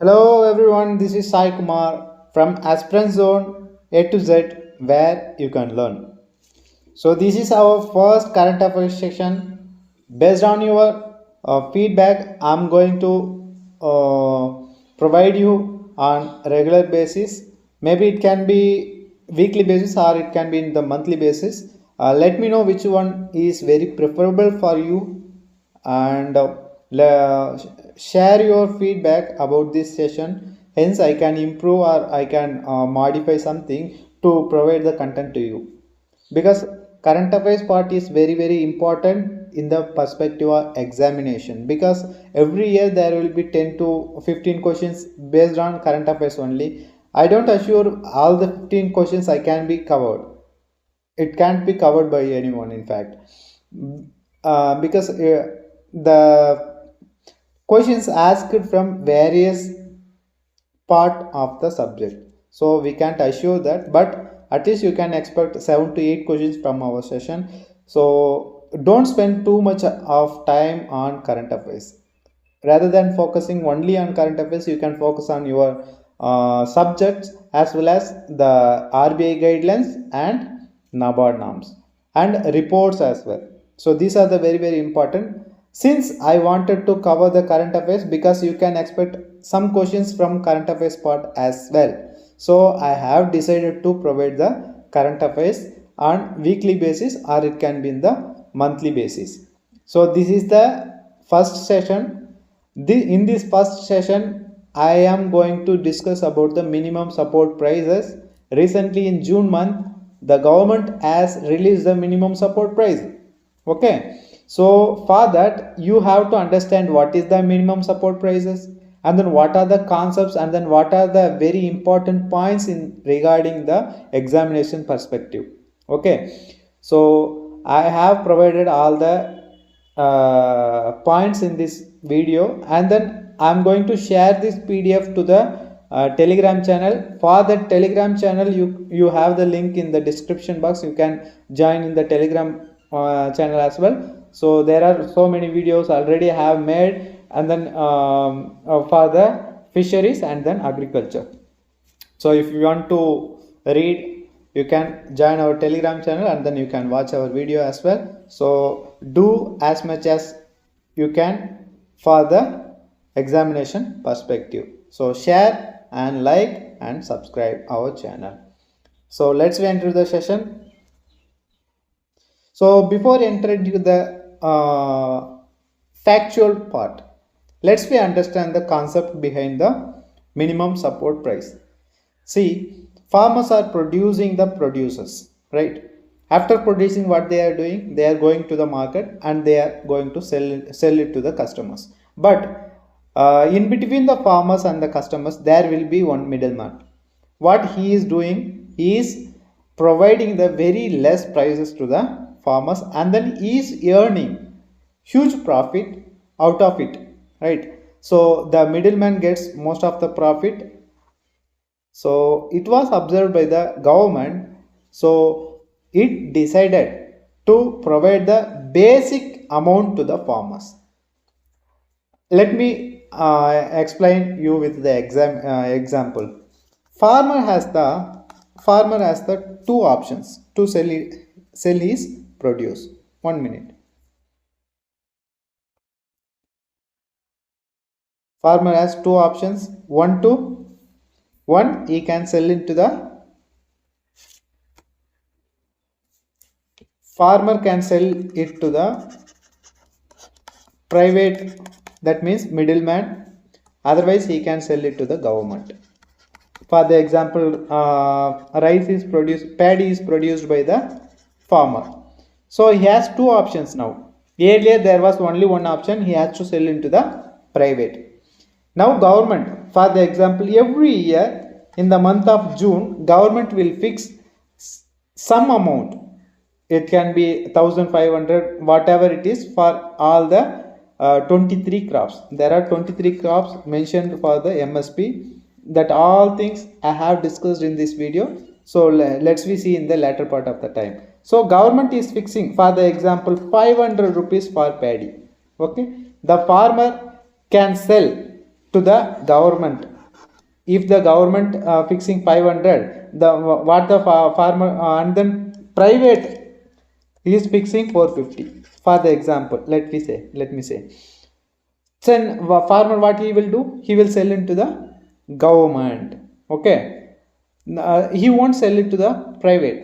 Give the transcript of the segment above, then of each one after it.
Hello everyone, this is Sai Kumar from Aspirant Zone A2Z where you can learn. So this is our first current affairs section. Based on your feedback, I'm going to provide you on regular basis. Maybe it can be weekly basis or it can be in the monthly basis. Let me know which one is very preferable for you and share your feedback about this session. Hence I can improve or I can modify something to provide the content to you, because current affairs part is very important in the perspective of examination, because every year there will be 10 to 15 questions based on current affairs only. I don't assure all the 15 questions I can be covered. It can't be covered by anyone, in fact, because the questions asked from various part of the subject, so we can't assure that, but at least you can expect 7 to 8 questions from our session. So don't spend too much of time on current affairs. Rather than focusing only on current affairs, you can focus on your subjects as well as the RBI guidelines and NABARD norms and reports as well. So these are the very important. Since I wanted to cover the current affairs, because you can expect some questions from current affairs part as well, so I have decided to provide the current affairs on weekly basis or it can be in the monthly basis. So this is the first session. In this first session, I am going to discuss about the minimum support prices. Recently in June month, the government has released the minimum support price. Okay, so for that you have to understand what is the minimum support prices, and then what are the concepts, and then what are the very important points in regarding the examination perspective. Okay, so I have provided all the points in this video, and then I'm going to share this PDF to the Telegram channel. For the Telegram channel, you have the link in the description box. You can join in the Telegram channel as well. So there are so many videos already I have made, and then for the fisheries and then agriculture. So if you want to read, you can join our Telegram channel and then you can watch our video as well. So do as much as you can for the examination perspective. So share and like and subscribe our channel. So let's enter the session. So before entering into the factual part, let's understand the concept behind the minimum support price. See, farmers are producing the produces, right? After producing, what they are doing, they are going to the market and they are going to sell it to the customers. But in between the farmers and the customers, there will be one middleman. What he is doing, he is providing the very less prices to the farmers, and then he is earning huge profit out of it, right? So the middleman gets most of the profit. So it was observed by the government, so it decided to provide the basic amount to the farmers. Let me explain you with the example. Farmer has the two options to sell his produce. 1 minute. Farmer has two options. One, he can sell it to the farmer can sell it to the private, that means middleman. Otherwise, he can sell it to the government. For the example, paddy is produced by the farmer. So he has two options now. Earlier there was only one option, he has to sell into the private. Now government, for the example, every year in the month of June, government will fix some amount. It can be 1500, whatever it is, for all the 23 crops. There are 23 crops mentioned for the MSP. That all things I have discussed in this video. So let's see in the latter part of the time. So government is fixing, for the example, 500 rupees for paddy. Okay, the farmer can sell to the government. If the government fixing 500, what the farmer and then private is fixing 450. For the example, let me say then farmer what he will do, he will sell into the government. Okay, he won't sell it to the private.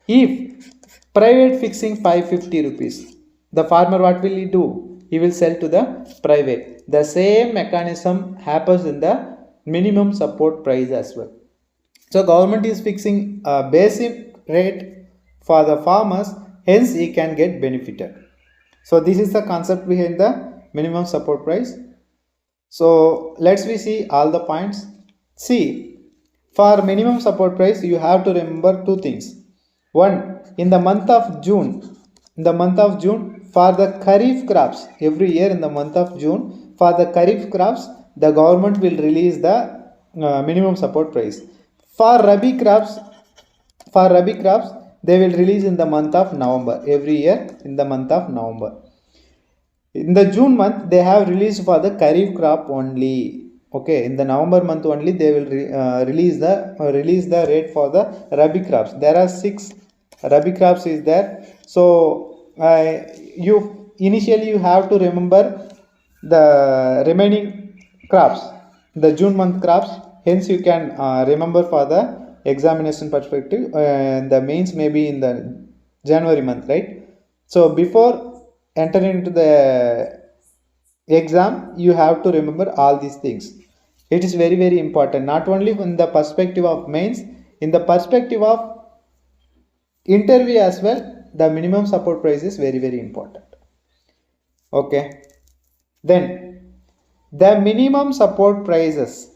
If private fixing 550 rupees, the farmer what will he do, he will sell to the private. The same mechanism happens in the minimum support price as well. So government is fixing a basic rate for the farmers, hence he can get benefited. So this is the concept behind the minimum support price. So let's we see all the points. See, for minimum support price you have to remember two things. One, in the month of June, for the KARIF crops, every year in the month of June, for the KARIF crops, the government will release the minimum support price. For RABI crops, they will release in the month of November, every year in the month of November. In the June month, they have released for the KARIF crop only. Okay, in the November month only they will release the rate for the RABI crops. There are 6 RABI crops is there. So you initially you have to remember the remaining crops, the June month crops. Hence you can remember for the examination perspective. The mains may be in the January month, right? So before entering into the exam, you have to remember all these things. It is very, very important, not only in the perspective of mains, in the perspective of interview as well. The minimum support price is very, very important. Okay, then the minimum support prices,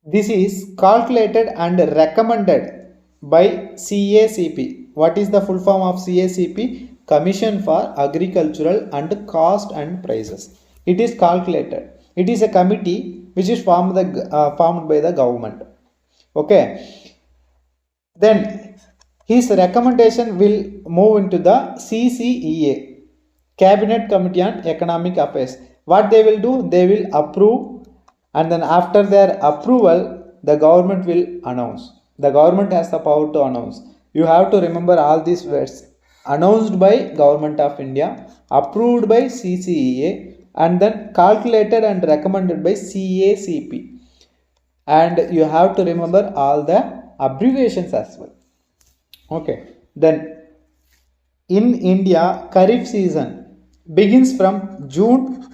this is calculated and recommended by CACP. What is the full form of CACP? Commission for Agricultural and Cost and Prices. It is calculated. It is a committee which is formed by the government. Okay, then his recommendation will move into the CCEA, Cabinet Committee on Economic Affairs. What they will do, they will approve, and then after their approval, the government will announce. The government has the power to announce. You have to remember all these words: announced by Government of India, approved by CCEA, and then calculated and recommended by CACP. And you have to remember all the abbreviations as well. Okay, then in India, KARIF season begins from June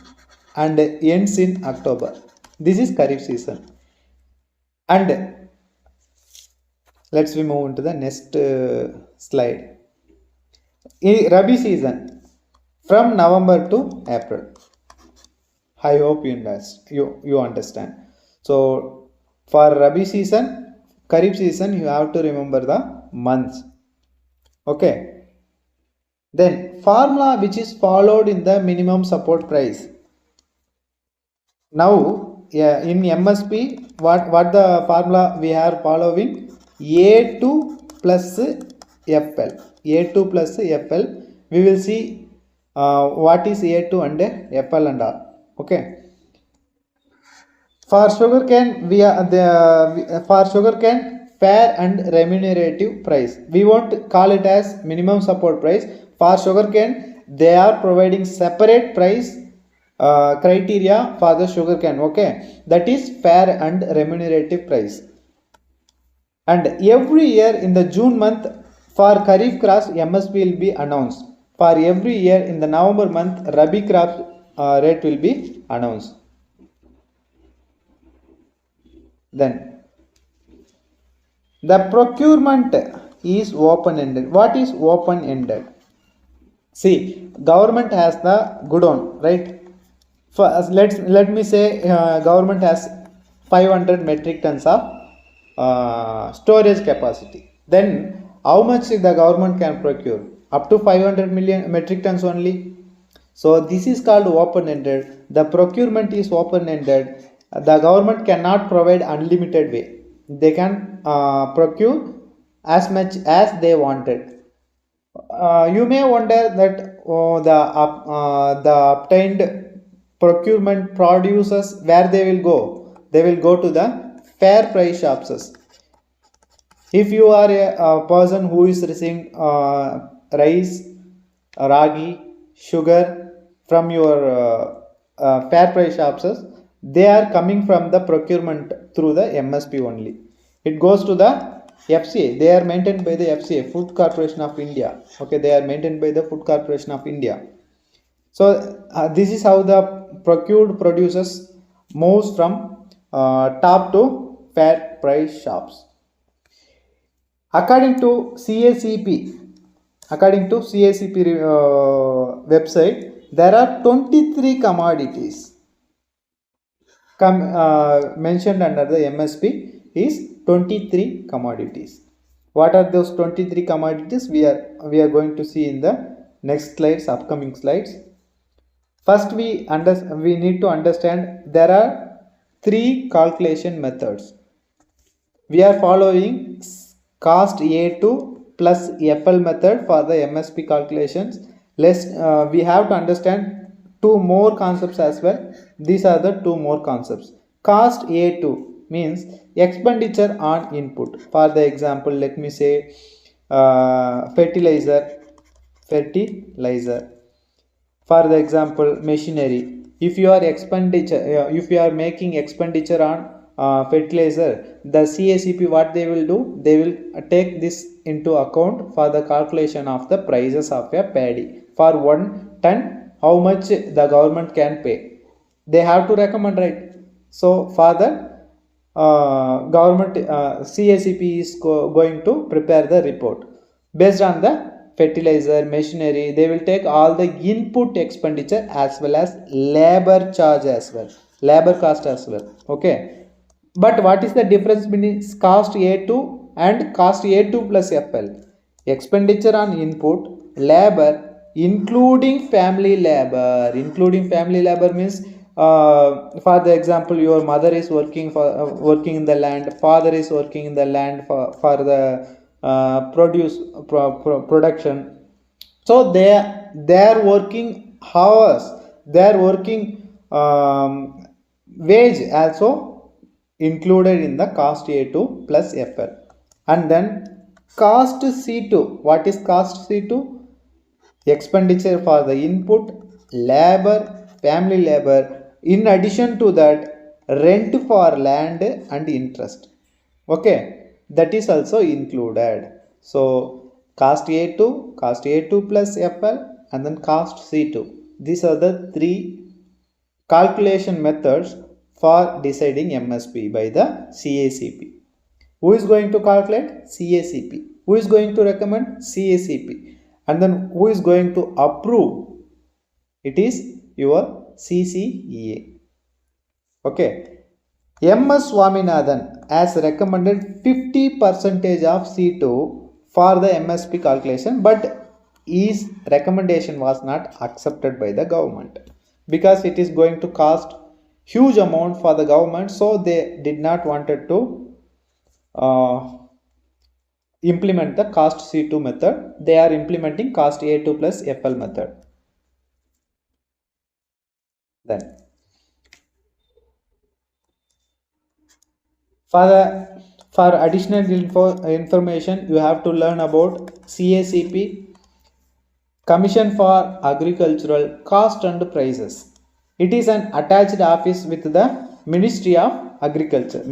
and ends in October. This is KARIF season. And let's we move into the next slide. RABI season from November to April. I hope you understand. So for RABI season, KARIF season, you have to remember the months. Okay, then formula which is followed in the minimum support price. Now in MSP, what the formula we are following? A2 plus FL. A2 plus FL. We will see what is A2 and FL and all. Okay. For sugarcane, for sugarcane fair and remunerative price. We won't call it as minimum support price. For sugarcane, they are providing separate price criteria for the sugarcane. Okay, that is fair and remunerative price. And every year in the June month, for KARIF crops, MSP will be announced. For every year in the November month, RABI crops rate will be announced. Then the procurement is open-ended. What is open-ended? See, government has the godown, right? Let me say government has 500 metric tons of storage capacity. Then how much the government can procure? Up to 500 million metric tons only. So this is called open-ended. The procurement is open-ended. The government cannot provide unlimited way. They can procure as much as they wanted. You may wonder that the obtained procurement producers, where they will go? They will go to the fair price shops. If you are a person who is receiving rice, ragi, sugar from your fair price shops, they are coming from the procurement through the MSP only. It goes to the FCA. They are maintained by the FCA, Food Corporation of India. Okay, they are maintained by the Food Corporation of India. So this is how the procured produces moves from top to fair price shops. According to CACP website, there are 23 commodities mentioned under the MSP is 23 commodities. What are those 23 commodities? We are going to see in the next slides, upcoming slides. First, we need to understand there are 3 calculation methods. We are following cost A2 plus FL method for the MSP calculations. We have to understand 2 more concepts as well. These are the 2 more concepts. Cost A2 means expenditure on input. For the example, let me say fertilizer. For the example, machinery. If you are making expenditure on fertilizer, the CACP, what they will do? They will take this into account for the calculation of the prices of a paddy. For 1 ton, how much the government can pay? They have to recommend, right? So for the government, CACP is going to prepare the report based on the fertilizer, machinery. They will take all the input expenditure as well as labor charge as well, labor cost as well. Okay, but what is the difference between cost A2 and cost A2 plus FL? Expenditure on input, labor, including family labor. Including family labor means, for the example, your mother is working in the land, father is working in the land for the production. So their working hours, their working wage also included in the cost A2 plus FL. And then cost C2. What is cost C2? Expenditure for the input, labor, family labor. In addition to that, rent for land and interest. Okay, that is also included. So cost A2 plus FL, and then cost C2. These are the 3 calculation methods for deciding MSP by the CACP. Who is going to calculate? CACP. Who is going to recommend? CACP. And then who is going to approve? It is your CCEA. Okay. MS Swaminathan has recommended 50% of C2 for the MSP calculation, but his recommendation was not accepted by the government because it is going to cost huge amount for the government, so they did not wanted to implement the cost C2 method. They are implementing cost A2 plus FL method. Then for additional information, you have to learn about CACP, Commission for Agricultural Cost and Prices. It is an attached office with the Ministry of Agriculture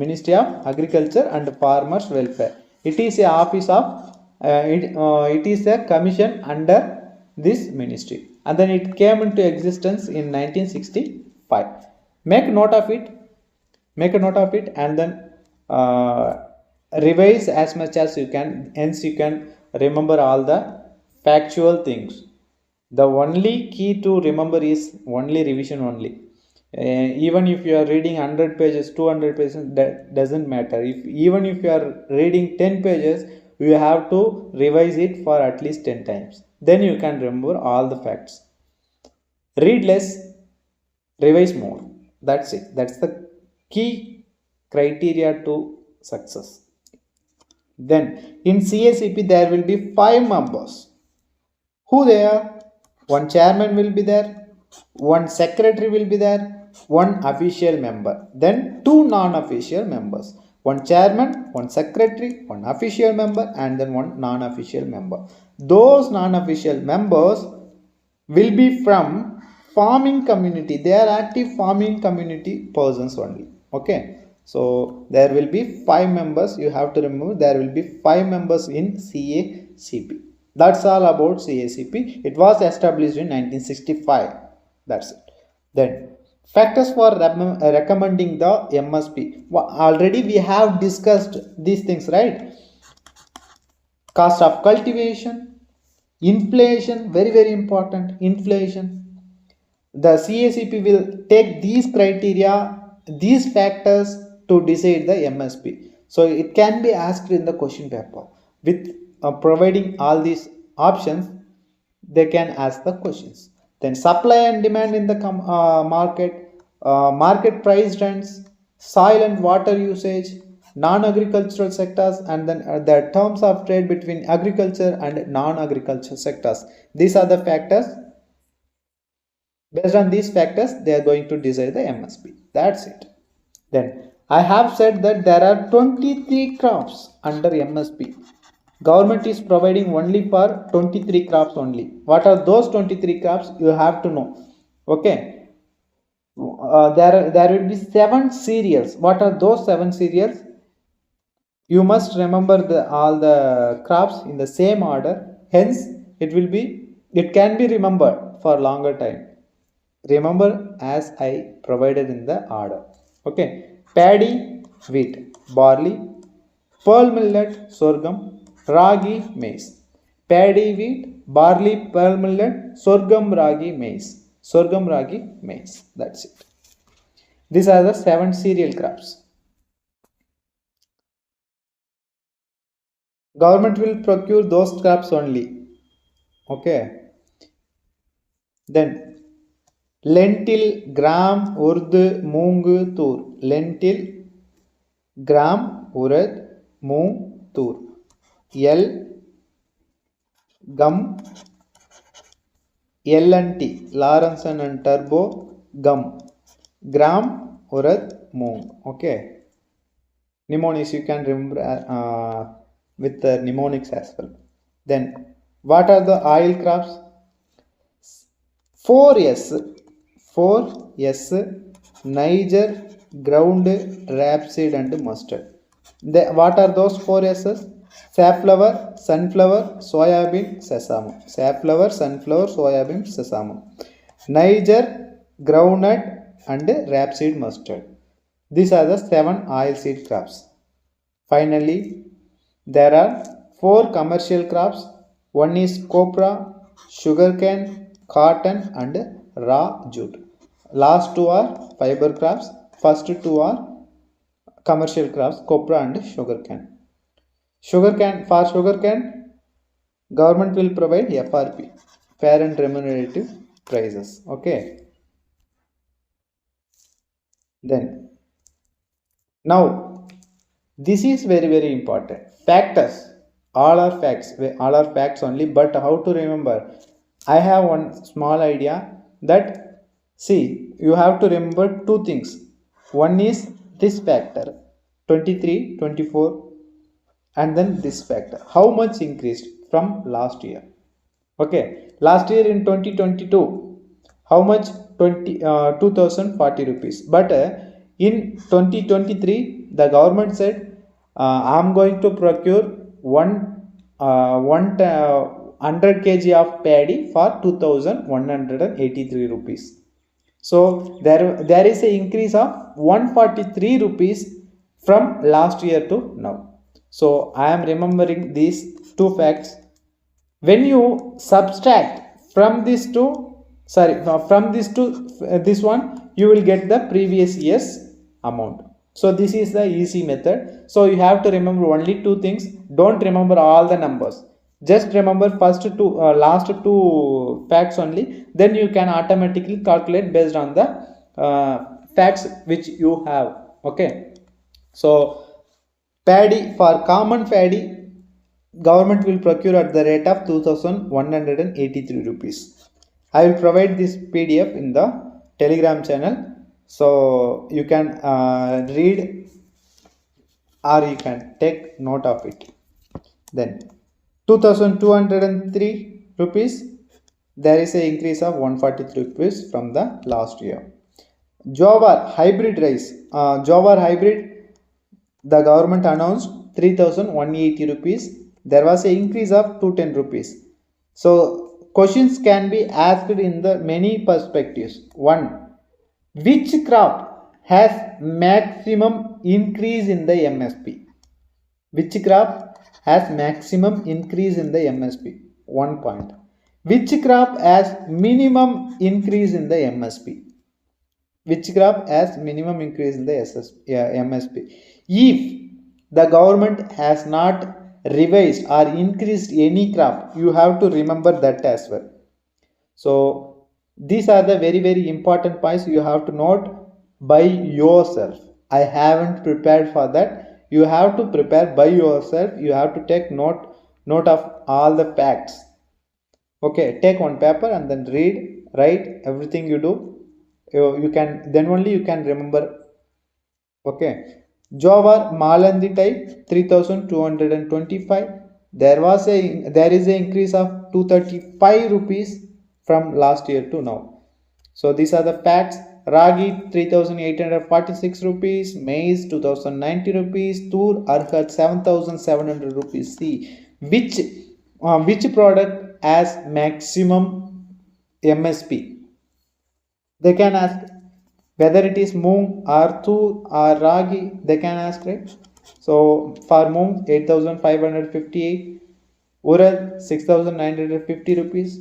and Farmers Welfare. It is a office of it is a commission under this ministry, and then it came into existence in 1965. Make a note of it, and then revise as much as you can. Hence you can remember all the factual things. The only key to remember is only revision only. Even if you are reading 100 pages, 200 pages, that doesn't matter. Even if you are reading 10 pages, you have to revise it for at least 10 times. Then you can remember all the facts. Read less, revise more. That's it. That's the key criteria to success. Then in CACP there will be 5 members. Who they are? One chairman will be there, one secretary will be there, one official member, then two non-official members, one chairman, one secretary, one official member, and then one non-official member. Those non-official members will be from farming community. They are active farming community persons only. Okay, so there will be 5 members. You have to remember there will be 5 members in CACP. That's all about CACP. It was established in 1965. That's it. Then factors for recommending the MSP. Already we have discussed these things, right? Cost of cultivation, inflation, very important, inflation. The CACP will take these criteria, these factors to decide the MSP. So it can be asked in the question paper. With providing all these options, they can ask the questions. Then supply and demand in the market, market price trends, soil and water usage, non-agricultural sectors, and then the terms of trade between agriculture and non-agricultural sectors. These are the factors. Based on these factors, they are going to decide the MSP. That's it. Then I have said that there are 23 crops under MSP. Government is providing only for 23 crops only. What are those 23 crops? You have to know. Okay. There will be 7 cereals. What are those 7 cereals? You must remember all the crops in the same order. Hence, it can be remembered for longer time. Remember as I provided in the order. Okay. Paddy, wheat, barley, pearl millet, sorghum, ragi, maize. Paddy, wheat, barley, pearl millet, sorghum, ragi, maize. Sorghum, ragi, maize. That's it. These are the 7 cereal crops. Government will procure those crops only. Okay. Then lentil, gram, urd, moong, tur. Lentil, gram, urad, moong, tur. Gum, L and T, Lawrence and Turbo, gum. Gram, urad, moong. Okay. Mnemonics you can remember with the mnemonics as well. Then what are the oil crops? 4S, Niger, ground, rapeseed and mustard. What are those 4 S's? Safflower, sunflower, soybean, sesame. Safflower, sunflower, soybean, sesame. Niger, groundnut and rapeseed mustard. These are the 7 oilseed crops. Finally, there are 4 commercial crops. One is copra, sugarcane, cotton and raw jute. Last 2 are fiber crops. First 2 are commercial crops, copra and sugarcane. For sugarcane, government will provide FRP, fair and remunerative prices. Okay. Then, now, this is very important. Factors. All are facts only, but how to remember? I have one small idea that, see, you have to remember 2 things. One is this factor, 23, 24, and then this factor. How much increased from last year? Okay, last year in 2022, how much? 2040 rupees. But in 2023, the government said, I am going to procure 100 kg of paddy for 2183 rupees. So there is an increase of 143 rupees from last year to now. So I am remembering these 2 facts. When you subtract from this to this one, you will get the previous year's amount. So this is the easy method. So you have to remember only 2 things. Don't remember all the numbers. Just remember last two facts only. Then you can automatically calculate based on the facts which you have. Okay. So paddy, for common paddy, government will procure at the rate of 2183 rupees. I will provide this PDF in the Telegram channel, so you can read or you can take note of it. Then 2203 rupees, there is an increase of 143 rupees from the last year. Jowar hybrid rice, Jowar hybrid, the government announced 3180 rupees. There was an increase of 210 rupees. So questions can be asked in the many perspectives. One, which crop has maximum increase in the MSP? Which crop has maximum increase in the MSP? 1 point. Which crop has minimum increase in the MSP? Which crop has minimum increase in the MSP? If the government has not revised or increased any crop, you have to remember that as well. So these are the very important points you have to note by yourself. I haven't prepared for that. You have to prepare by yourself. You have to take note of all the facts. Okay, take one paper and then write everything you do. You can, then only you can remember. Okay, Jowar Malandi type 3225. There is a increase of 235 rupees from last year to now. So these are the facts. Ragi 3846 rupees, maize 2090 rupees, tur arhat 7700 rupees. See which product has maximum MSP. They can ask whether it is moong or tur or ragi, they can ask, right? So for moong 8558, urad 6950 rupees,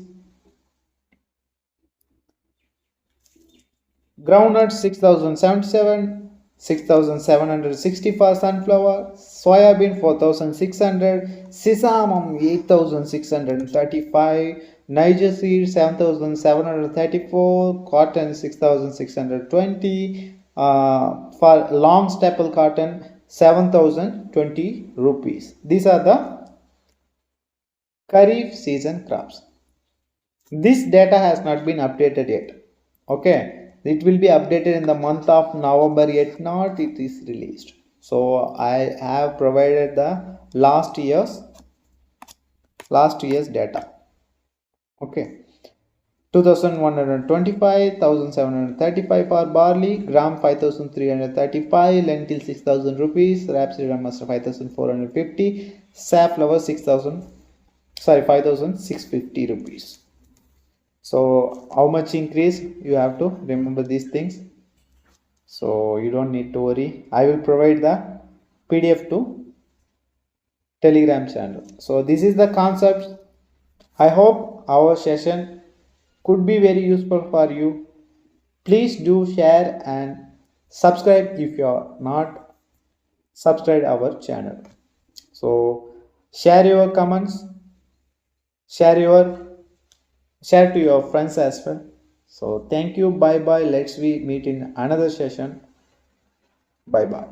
groundnut 6077, 6760 for sunflower, soybean 4600, sesame 8635, Niger seed 7734, cotton 6620, for long staple cotton 7020 rupees. These are the Kharif season crops. This data has not been updated yet. Okay, it will be updated in the month of November, yet not it is released. So I have provided the last year's data. Okay, 2125, 1735 for barley, gram 5335, lentil 6000 rupees, rapeseed mustard 5450, safflower 5650 rupees. So how much increase? You have to remember these things. So you don't need to worry. I will provide the PDF to Telegram channel. So this is the concept. I hope our session could be very useful for you. Please do share and subscribe if you are not subscribed our channel. So share your comments, share to your friends as well. So thank you. Bye bye. Let's meet in another session. Bye bye.